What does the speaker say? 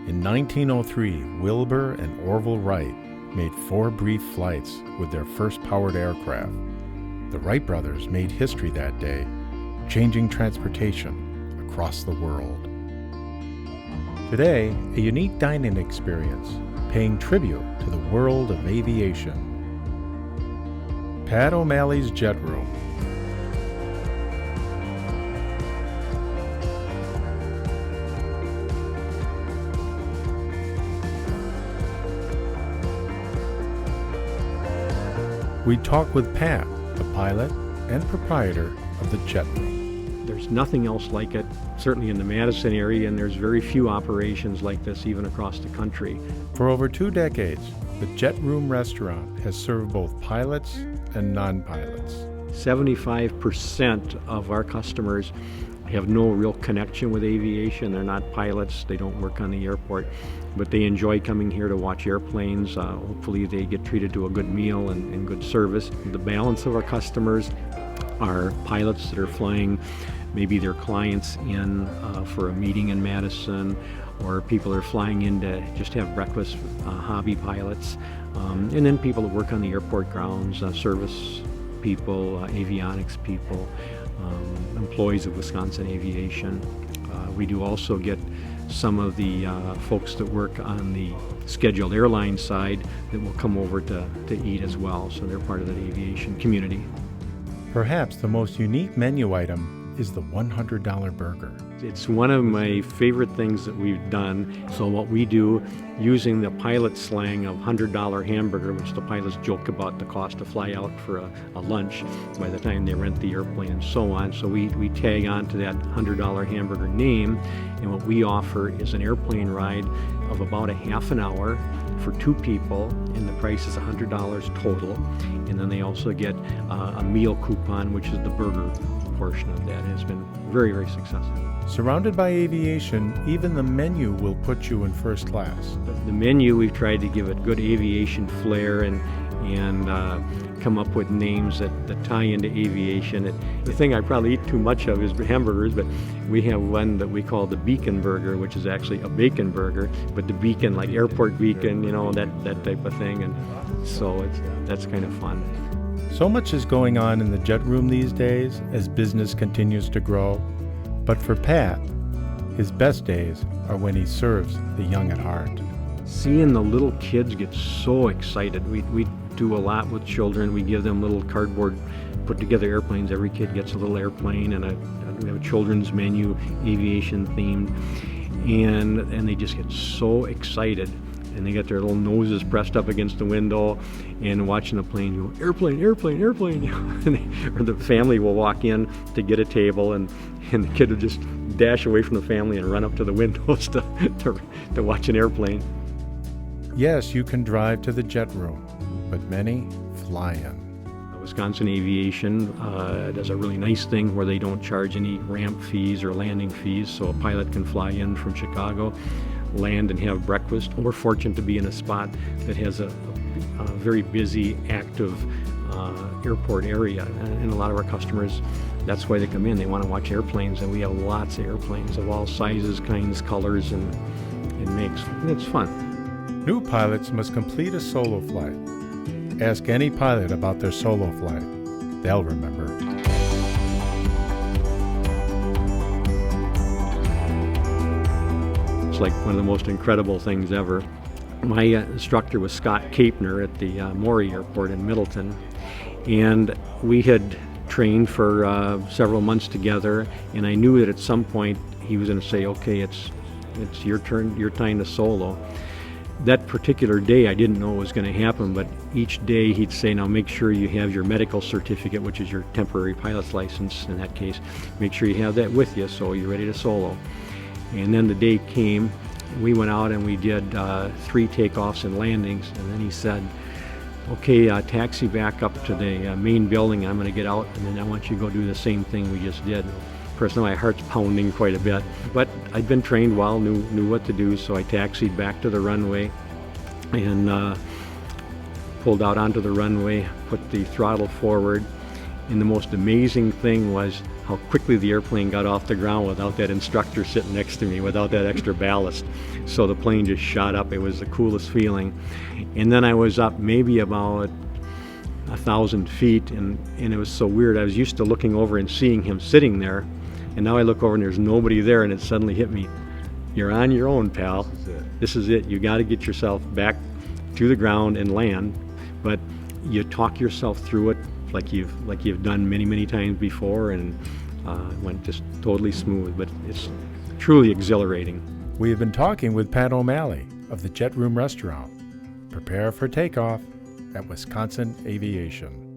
In 1903, Wilbur and Orville Wright made 4 brief flights with their first powered aircraft. The Wright brothers made history that day, changing transportation across the world. Today, a unique dining experience, paying tribute to the world of aviation. Pat O'Malley's Jet Room. We talk with Pat, the pilot and proprietor of the Jet Room. There's nothing else like it, certainly in the Madison area, and there's very few operations like this even across the country. For over 2 decades, the Jet Room restaurant has served both pilots and non-pilots. 75% of our customers have no real connection with aviation. They're not pilots, they don't work on the airport, but they enjoy coming here to watch airplanes. Hopefully they get treated to a good meal and good service. The balance of our customers are pilots that are flying maybe their clients in for a meeting in Madison, or people are flying in to just have breakfast, hobby pilots, and then people that work on the airport grounds, service people, avionics people, employees of Wisconsin Aviation. We do also get some of the folks that work on the scheduled airline side that will come over to eat as well, so they're part of the aviation community. Perhaps the most unique menu item is the $100 burger. It's one of my favorite things that we've done. So what we do, using the pilot slang of $100 hamburger, which the pilots joke about the cost to fly out for a lunch by the time they rent the airplane and so on. So we tag on to that $100 hamburger name, and what we offer is an airplane ride of about a half an hour for 2 people, and the price is $100 total. And then they also get a meal coupon, which is the burger portion of that. Has been very, very successful. Surrounded by aviation, even the menu will put you in first class. The menu, we've tried to give it good aviation flair and come up with names that tie into aviation. The thing I probably eat too much of is hamburgers, but we have one that we call the Beacon Burger, which is actually a bacon burger, but the beacon, like airport beacon, that type of thing. And so that's kind of fun. So much is going on in the Jet Room these days as business continues to grow. But for Pat, his best days are when he serves the young at heart. Seeing the little kids get so excited. We do a lot with children. We give them little cardboard put together airplanes. Every kid gets a little airplane, and we have a children's menu, aviation themed, and they just get so excited. And they get their little noses pressed up against the window and watching the plane go, airplane, airplane, airplane. Or the family will walk in to get a table, and the kid will just dash away from the family and run up to the windows to watch an airplane. Yes, you can drive to the Jet Room, but many fly in. Wisconsin Aviation does a really nice thing where they don't charge any ramp fees or landing fees, so a pilot can fly in from Chicago, land and have breakfast. We're fortunate to be in a spot that has a very busy, active airport area, and a lot of our customers, that's why they come in. They want to watch airplanes, and we have lots of airplanes of all sizes, kinds, colors, and makes. And it's fun. New pilots must complete a solo flight. Ask any pilot about their solo flight. They'll remember. It's like one of the most incredible things ever. My instructor was Scott Kapner at the Maury Airport in Middleton, and we had trained for several months together, and I knew that at some point he was going to say, okay, it's your turn, your time to solo. That particular day, I didn't know it was going to happen, but each day he'd say, now make sure you have your medical certificate, which is your temporary pilot's license in that case. Make sure you have that with you so you're ready to solo. And then the day came, we went out and we did 3 takeoffs and landings, and then he said, okay, taxi back up to the main building. I'm going to get out, and then I want you to go do the same thing we just did. Of course, now my heart's pounding quite a bit, but I'd been trained well, knew what to do, so I taxied back to the runway and pulled out onto the runway, put the throttle forward, and the most amazing thing was how quickly the airplane got off the ground without that instructor sitting next to me, without that extra ballast. So the plane just shot up. It was the coolest feeling. And then I was up maybe about 1,000 feet, and it was so weird. I was used to looking over and seeing him sitting there, and now I look over and there's nobody there, and it suddenly hit me. You're on your own, pal. This is it. You got to get yourself back to the ground and land, but you talk yourself through it like you've done many times before, and it went just totally smooth. But it's truly exhilarating. We have been talking with Pat O'Malley of the Jet Room Restaurant. Prepare for takeoff at Wisconsin Aviation.